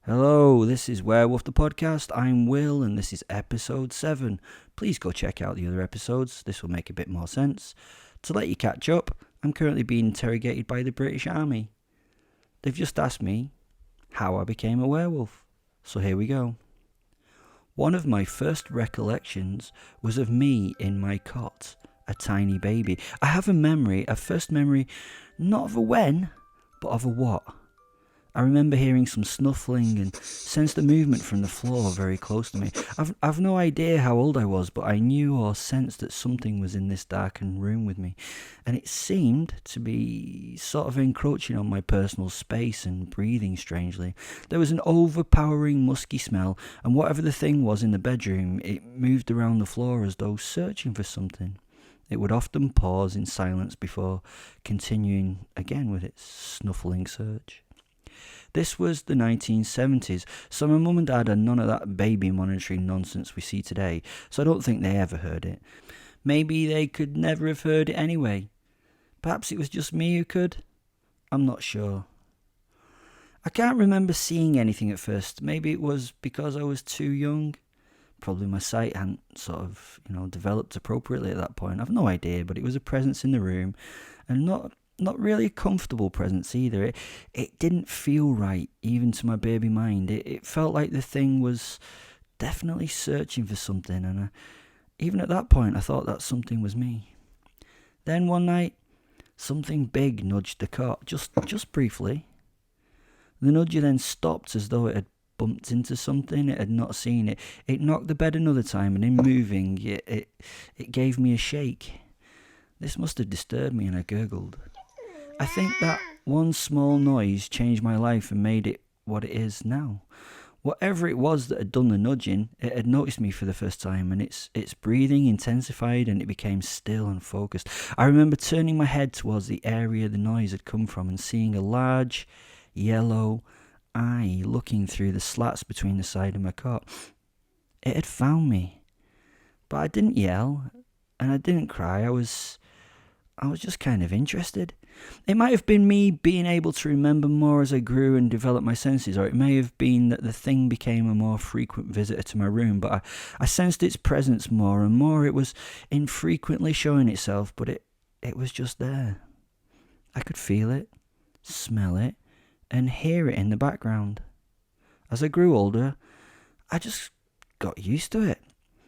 Hello, this is Werewolf the podcast. I'm Will and this is episode 7. Please go check out the other episodes, this will make a bit more sense. To let you catch up, I'm currently being interrogated by the British Army. They've just asked me how I became a werewolf. So here we go. One of my first recollections was of me in my cot, a tiny baby. I have a first memory, not of a when, but of a what. I remember hearing some snuffling and sensed a movement from the floor very close to me. I've no idea how old I was, but I knew or sensed that something was in this darkened room with me, and it seemed to be sort of encroaching on my personal space and breathing strangely. There was an overpowering musky smell, and whatever the thing was in the bedroom, it moved around the floor as though searching for something. It would often pause in silence before continuing again with its snuffling search. This was the 1970s, so my mum and dad had none of that baby monitoring nonsense we see today, so I don't think they ever heard it. Maybe they could never have heard it anyway. Perhaps it was just me who could? I'm not sure. I can't remember seeing anything at first. Maybe it was because I was too young. Probably my sight hadn't developed appropriately at that point. I've no idea, but it was a presence in the room, and not really a comfortable presence either. It didn't feel right, even to my baby mind. It felt like the thing was definitely searching for something, and even at that point I thought that something was me. Then one night, something big nudged the cot, just briefly. The nudger then stopped as though it had bumped into something it had not seen. It knocked the bed another time, and in moving, it gave me a shake. This must have disturbed me, and I gurgled. I think that one small noise changed my life and made it what it is now. Whatever it was that had done the nudging, it had noticed me for the first time, and its breathing intensified and it became still and focused. I remember turning my head towards the area the noise had come from and seeing a large, yellow eye looking through the slats between the side of my cot. It had found me. But I didn't yell, and I didn't cry. I was just kind of interested. It might have been me being able to remember more as I grew and developed my senses, or it may have been that the thing became a more frequent visitor to my room, but I sensed its presence more and more. It was infrequently showing itself, but it was just there. I could feel it, smell it, and hear it in the background. As I grew older, I just got used to it.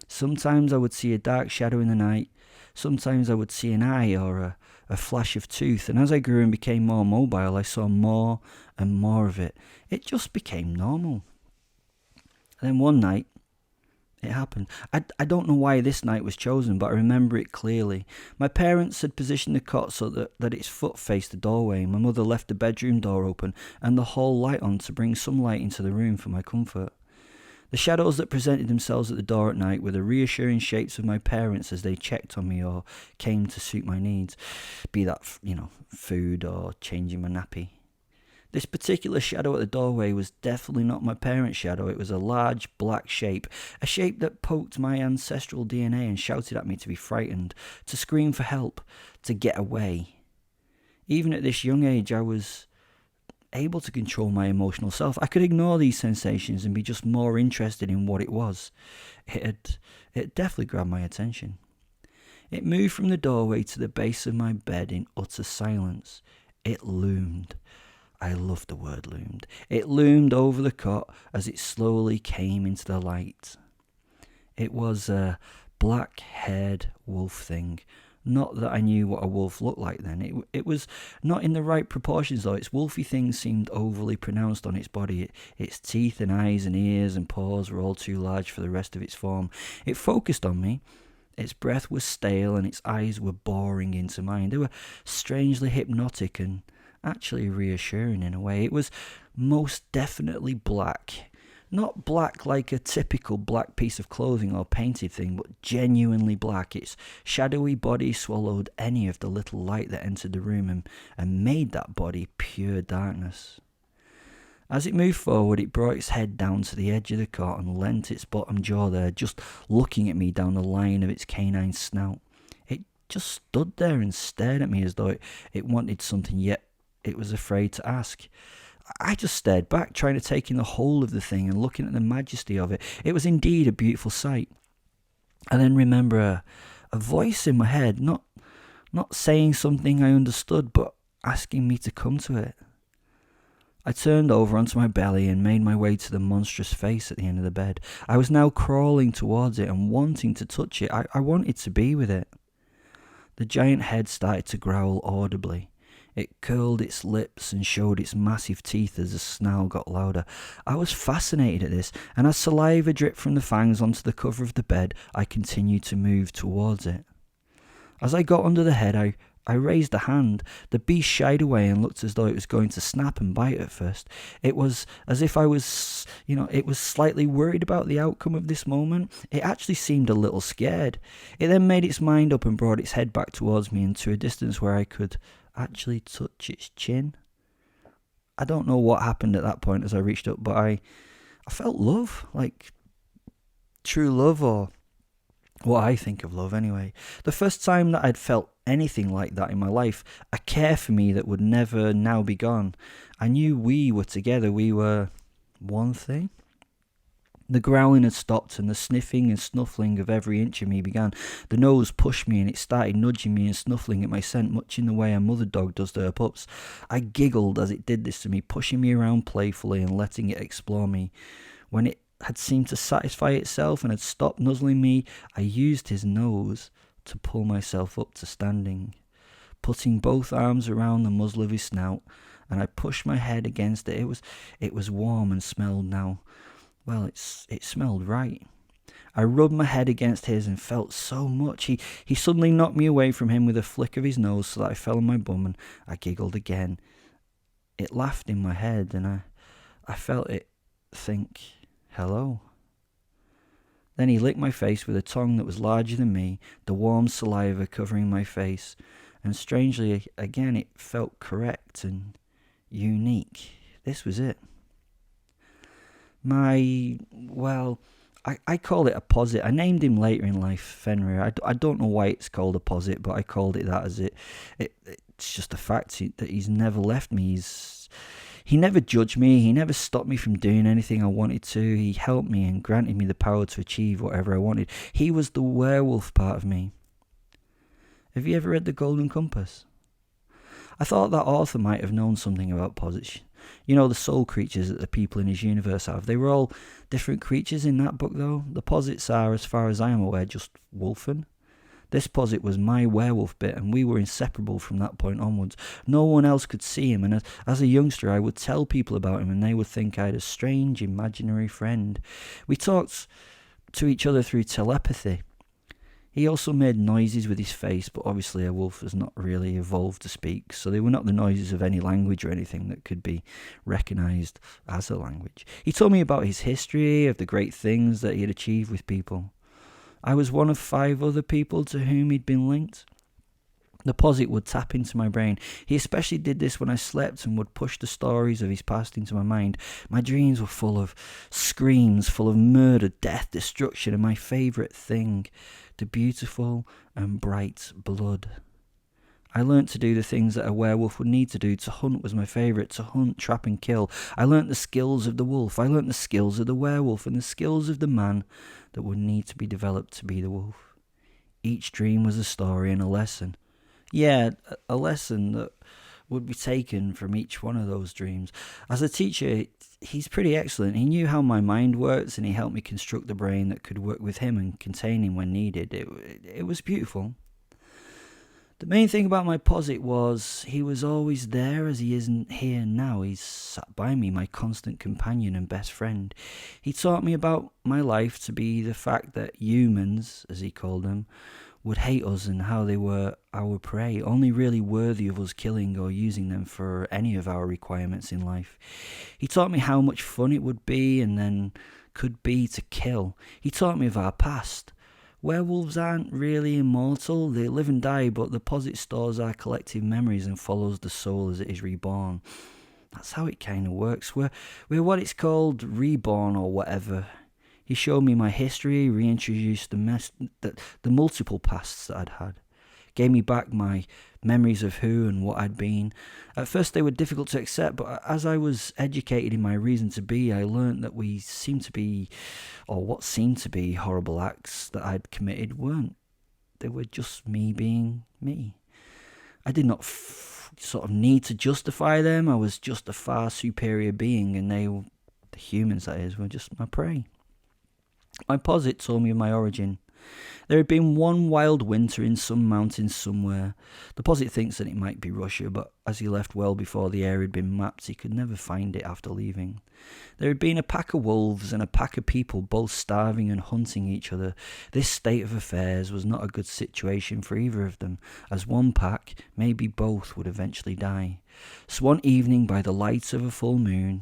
Sometimes I would see a dark shadow in the night. Sometimes I would see an eye or a flash of tooth, and as I grew and became more mobile, I saw more and more of it. It just became normal. And then one night, it happened. I don't know why this night was chosen, but I remember it clearly. My parents had positioned the cot so that its foot faced the doorway. My mother left the bedroom door open and the hall light on to bring some light into the room for my comfort. The shadows that presented themselves at the door at night were the reassuring shapes of my parents as they checked on me or came to suit my needs, be that, food or changing my nappy. This particular shadow at the doorway was definitely not my parents' shadow. It was a large black shape, a shape that poked my ancestral DNA and shouted at me to be frightened, to scream for help, to get away. Even at this young age, I was able to control my emotional self. I could ignore these sensations and be just more interested in what it was. It had definitely grabbed my attention. It moved from the doorway to the base of my bed in utter silence. It loomed. I love the word loomed. It loomed over the cot as it slowly came into the light. It was a black-haired wolf thing. Not that I knew what a wolf looked like then. It was not in the right proportions though. Its wolfy things seemed overly pronounced on its body. Its teeth and eyes and ears and paws were all too large for the rest of its form. It focused on me. Its breath was stale and its eyes were boring into mine. They were strangely hypnotic and actually reassuring in a way. It was most definitely black. Not black like a typical black piece of clothing or painted thing, but genuinely black. Its shadowy body swallowed any of the little light that entered the room and made that body pure darkness. As it moved forward, it brought its head down to the edge of the cot and leant its bottom jaw there, just looking at me down the line of its canine snout. It just stood there and stared at me as though it wanted something, yet it was afraid to ask. I just stared back, trying to take in the whole of the thing and looking at the majesty of it. It was indeed a beautiful sight. I then remember a voice in my head, not saying something I understood, but asking me to come to it. I turned over onto my belly and made my way to the monstrous face at the end of the bed. I was now crawling towards it and wanting to touch it. I wanted to be with it. The giant head started to growl audibly. It curled its lips and showed its massive teeth as the snarl got louder. I was fascinated at this, and as saliva dripped from the fangs onto the cover of the bed, I continued to move towards it. As I got under the head, I raised a hand. The beast shied away and looked as though it was going to snap and bite at first. It was as if it was slightly worried about the outcome of this moment. It actually seemed a little scared. It then made its mind up and brought its head back towards me and to a distance where I could actually touch its chin. I don't know what happened at that point as I reached up, but I felt love, like true love, or what I think of love anyway. The first time that I'd felt anything like that in my life, a care for me that would never now be gone. I knew we were together, we were one thing. The growling had stopped and the sniffing and snuffling of every inch of me began. The nose pushed me and it started nudging me and snuffling at my scent, much in the way a mother dog does to her pups. I giggled as it did this to me, pushing me around playfully and letting it explore me. When it had seemed to satisfy itself and had stopped nuzzling me, I used his nose to pull myself up to standing, putting both arms around the muzzle of his snout, and I pushed my head against it. It was warm and smelled now. Well, it smelled right. I rubbed my head against his and felt so much. He suddenly knocked me away from him with a flick of his nose so that I fell on my bum, and I giggled again. It laughed in my head, and I felt it think, hello. Then he licked my face with a tongue that was larger than me, the warm saliva covering my face, and strangely, again, it felt correct and unique. This was it. I call it a posit. I named him later in life Fenrir. I don't know why it's called a posit, but I called it that as it's just a fact that he's never left me. He never judged me. He never stopped me from doing anything I wanted to. He helped me and granted me the power to achieve whatever I wanted. He was the werewolf part of me. Have you ever read The Golden Compass? I thought that author might have known something about posits. You know, the soul creatures that the people in his universe have. They were all different creatures in that book, though. The posits are, as far as I am aware, just wolfen. This posit was my werewolf bit, and we were inseparable from that point onwards. No one else could see him, and as a youngster I would tell people about him, and they would think I had a strange imaginary friend. We talked to each other through telepathy. He also made noises with his face, but obviously a wolf has not really evolved to speak, so they were not the noises of any language or anything that could be recognised as a language. He told me about his history, of the great things that he had achieved with people. I was one of 5 other people to whom he'd been linked. The posit would tap into my brain. He especially did this when I slept and would push the stories of his past into my mind. My dreams were full of screams, full of murder, death, destruction, and my favourite thing, the beautiful and bright blood. I learnt to do the things that a werewolf would need to do. To hunt was my favourite. To hunt, trap and kill. I learnt the skills of the wolf. I learnt the skills of the werewolf and the skills of the man that would need to be developed to be the wolf. Each dream was a story and a lesson. Yeah, a lesson that would be taken from each one of those dreams. As a teacher, he's pretty excellent. He knew how my mind works, and he helped me construct the brain that could work with him and contain him when needed. It was beautiful. The main thing about my posit was he was always there as he isn't here now. He's sat by me, my constant companion and best friend. He taught me about my life to be the fact that humans, as he called them, would hate us and how they were our prey, only really worthy of us killing or using them for any of our requirements in life. He taught me how much fun it would be and then could be to kill. He taught me of our past. Werewolves aren't really immortal, they live and die, but the posit stores our collective memories and follows the soul as it is reborn. That's how it kind of works. We're what it's called reborn or whatever. He showed me my history, reintroduced the multiple pasts that I'd had, gave me back my memories of who and what I'd been. At first they were difficult to accept, but as I was educated in my reason to be, I learnt that what seemed to be horrible acts that I'd committed weren't. They were just me being me. I did not sort of need to justify them. I was just a far superior being, and they, the humans that is, were just my prey. My posit told me of my origin. There had been one wild winter in some mountains somewhere. The posit thinks that it might be Russia, but as he left well before the area had been mapped, he could never find it after leaving. There had been a pack of wolves and a pack of people both starving and hunting each other. This state of affairs was not a good situation for either of them, as one pack, maybe both, would eventually die. So one evening by the light of a full moon,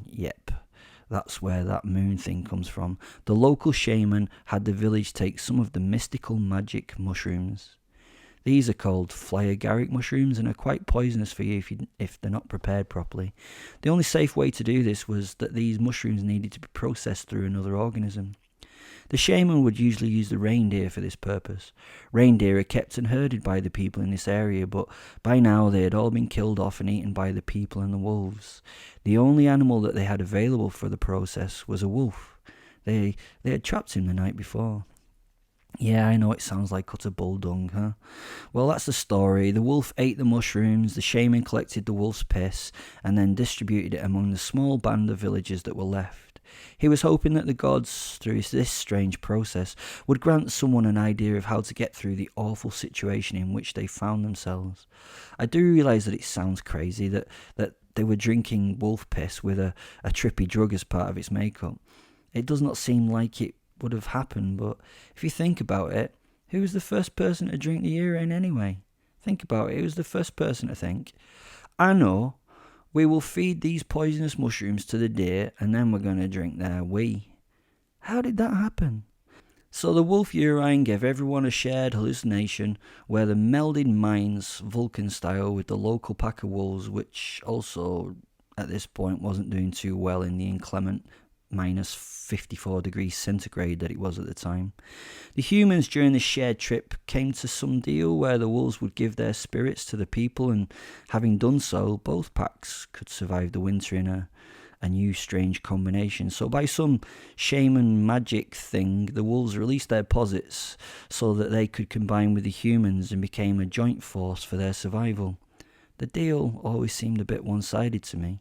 that's where that moon thing comes from, the local shaman had the village take some of the mystical magic mushrooms. These are called fly-agaric mushrooms and are quite poisonous for you if they're not prepared properly. The only safe way to do this was that these mushrooms needed to be processed through another organism. The shaman would usually use the reindeer for this purpose. Reindeer are kept and herded by the people in this area, but by now they had all been killed off and eaten by the people and the wolves. The only animal that they had available for the process was a wolf. They had trapped him the night before. Yeah, I know it sounds like utter bull dung, huh? Well, that's the story. The wolf ate the mushrooms, the shaman collected the wolf's piss, and then distributed it among the small band of villagers that were left. He was hoping that the gods, through this strange process, would grant someone an idea of how to get through the awful situation in which they found themselves. I do realise that it sounds crazy that they were drinking wolf piss with a trippy drug as part of its makeup. It does not seem like it would have happened, but if you think about it, who was the first person to drink the urine anyway? Think about it, who was the first person to think, I know, we will feed these poisonous mushrooms to the deer and then we're going to drink their wee. How did that happen? So the wolf urine gave everyone a shared hallucination where the melded minds, Vulcan style, with the local pack of wolves, which also at this point wasn't doing too well in the inclement minus 54 degrees centigrade that it was at the time. The humans during the shared trip came to some deal where the wolves would give their spirits to the people, and having done so, both packs could survive the winter in a new strange combination. So by some shaman magic thing, the wolves released their posits so that they could combine with the humans and became a joint force for their survival. The deal always seemed a bit one-sided to me.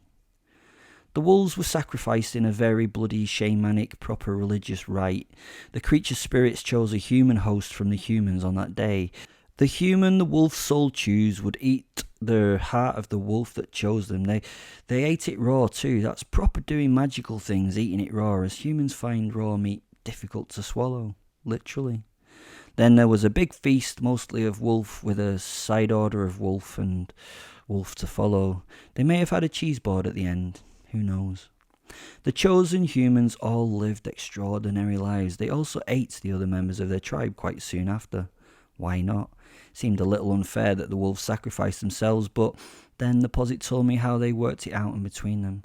The wolves were sacrificed in a very bloody, shamanic, proper religious rite. The creature's spirits chose a human host from the humans on that day. The human the wolf's soul chose would eat the heart of the wolf that chose them. They ate it raw too. That's proper doing magical things, eating it raw, as humans find raw meat difficult to swallow, literally. Then there was a big feast, mostly of wolf, with a side order of wolf and wolf to follow. They may have had a cheese board at the end. Who knows? The chosen humans all lived extraordinary lives. They also ate the other members of their tribe quite soon after. Why not? Seemed a little unfair that the wolves sacrificed themselves, but then the posit told me how they worked it out in between them.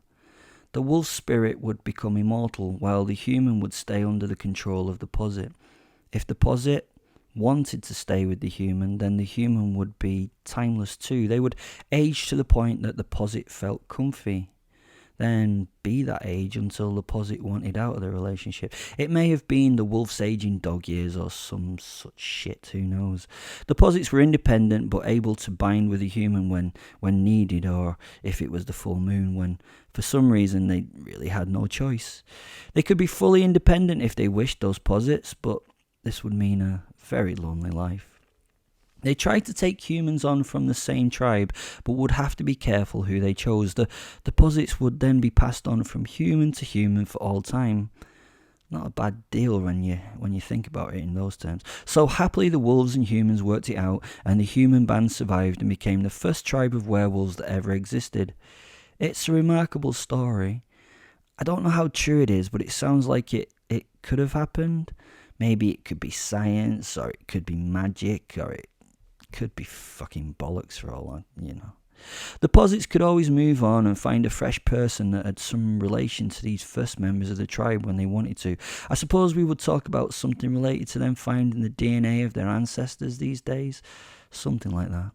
The wolf's spirit would become immortal, while the human would stay under the control of the posit. If the posit wanted to stay with the human, then the human would be timeless too. They would age to the point that the posit felt comfy, then be that age until the posit wanted out of the relationship. It may have been the wolf's aging dog years or some such shit, who knows. The posits were independent but able to bind with the human when needed, or if it was the full moon, when for some reason they really had no choice. They could be fully independent if they wished, those posits, but this would mean a very lonely life. They tried to take humans on from the same tribe, but would have to be careful who they chose. The posits would then be passed on from human to human for all time. Not a bad deal when you think about it in those terms. So happily the wolves and humans worked it out, and the human band survived and became the first tribe of werewolves that ever existed. It's a remarkable story. I don't know how true it is, but it sounds like it could have happened. Maybe it could be science, or it could be magic, or it could be fucking bollocks for all I. The posits could always move on and find a fresh person that had some relation to these first members of the tribe when they wanted to. I suppose we would talk about something related to them finding the DNA of their ancestors these days. Something like that.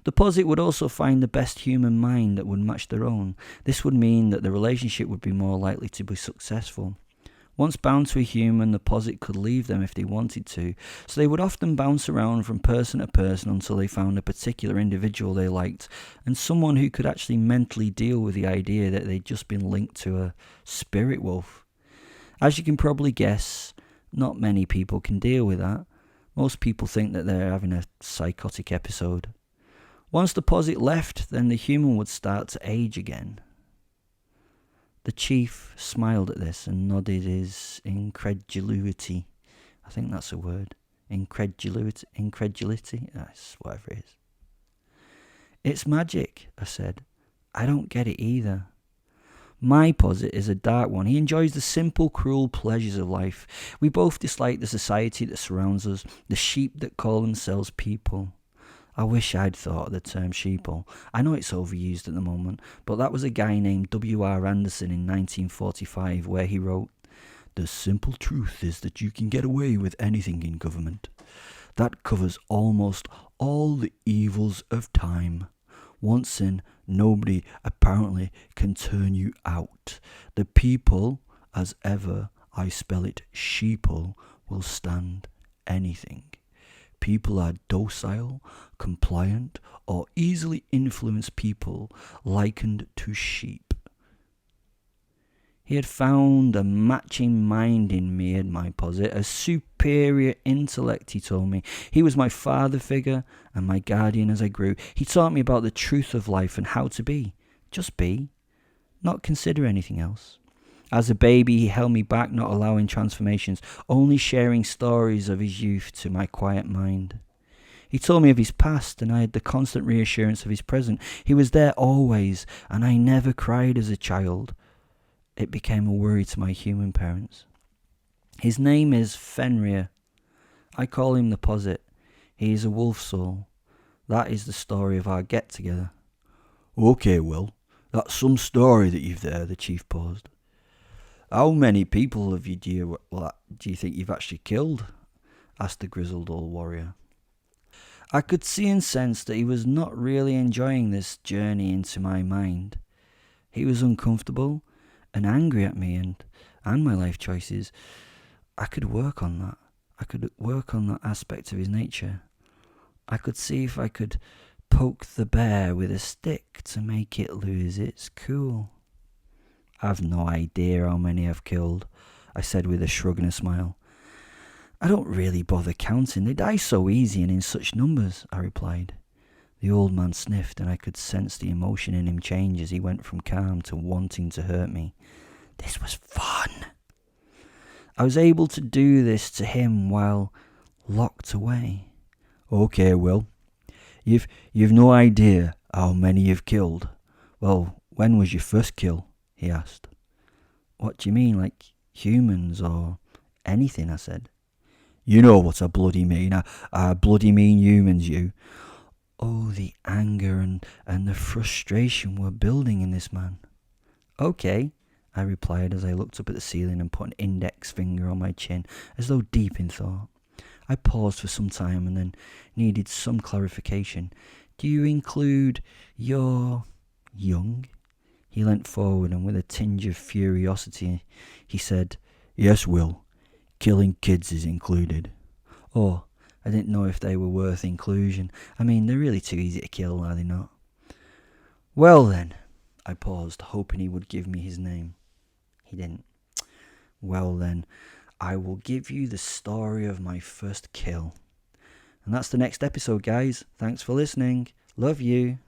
The posit would also find the best human mind that would match their own. This would mean that the relationship would be more likely to be successful. Once bound to a human, the posit could leave them if they wanted to, so they would often bounce around from person to person until they found a particular individual they liked, and someone who could actually mentally deal with the idea that they'd just been linked to a spirit wolf. As you can probably guess, not many people can deal with that. Most people think that they're having a psychotic episode. Once the posit left, then the human would start to age again. The chief smiled at this and nodded his incredulity. I think that's a word. Incredulity? That's whatever it is. It's magic, I said. I don't get it either. My posit is a dark one. He enjoys the simple, cruel pleasures of life. We both dislike the society that surrounds us, the sheep that call themselves people. I wish I'd thought of the term sheeple. I know it's overused at the moment, but that was a guy named W.R. Anderson in 1945 where he wrote, "The simple truth is that you can get away with anything in government. That covers almost all the evils of time. Once in, nobody apparently can turn you out. The people, as ever I spell it sheeple, will stand anything. People are docile, compliant, or easily influenced people likened to sheep." He had found a matching mind in me and my posit, a superior intellect, he told me. He was my father figure and my guardian as I grew. He taught me about the truth of life and how to be. Just be. Not consider anything else. As a baby, he held me back, not allowing transformations, only sharing stories of his youth to my quiet mind. He told me of his past, and I had the constant reassurance of his present. He was there always, and I never cried as a child. It became a worry to my human parents. His name is Fenrir. I call him the posit. He is a wolf soul. That is the story of our get-together. "Okay, Will, that's some story that you've there," the chief paused. "How many people do you think you've actually killed?" asked the grizzled old warrior. I could see and sense that he was not really enjoying this journey into my mind. He was uncomfortable and angry at me and my life choices. I could work on that. I could work on that aspect of his nature. I could see if I could poke the bear with a stick to make it lose its cool. "I've no idea how many I've killed," I said with a shrug and a smile. "I don't really bother counting. They die so easy and in such numbers," I replied. The old man sniffed, and I could sense the emotion in him change as he went from calm to wanting to hurt me. This was fun. I was able to do this to him while locked away. "Okay, Will, you've no idea how many you've killed. Well, when was your first kill?" he asked. "What do you mean, like humans or anything?" I said. "You know what I bloody mean. I bloody mean humans, you." Oh, the anger and the frustration were building in this man. "Okay," I replied as I looked up at the ceiling and put an index finger on my chin, as though deep in thought. I paused for some time and then needed some clarification. "Do you include your young?" He leant forward and with a tinge of curiosity, he said, "Yes, Will. Killing kids is included." "Oh, I didn't know if they were worth inclusion. I mean, they're really too easy to kill, are they not?" "Well then," I paused, hoping he would give me his name. He didn't. "Well then, I will give you the story of my first kill." And that's the next episode, guys. Thanks for listening. Love you.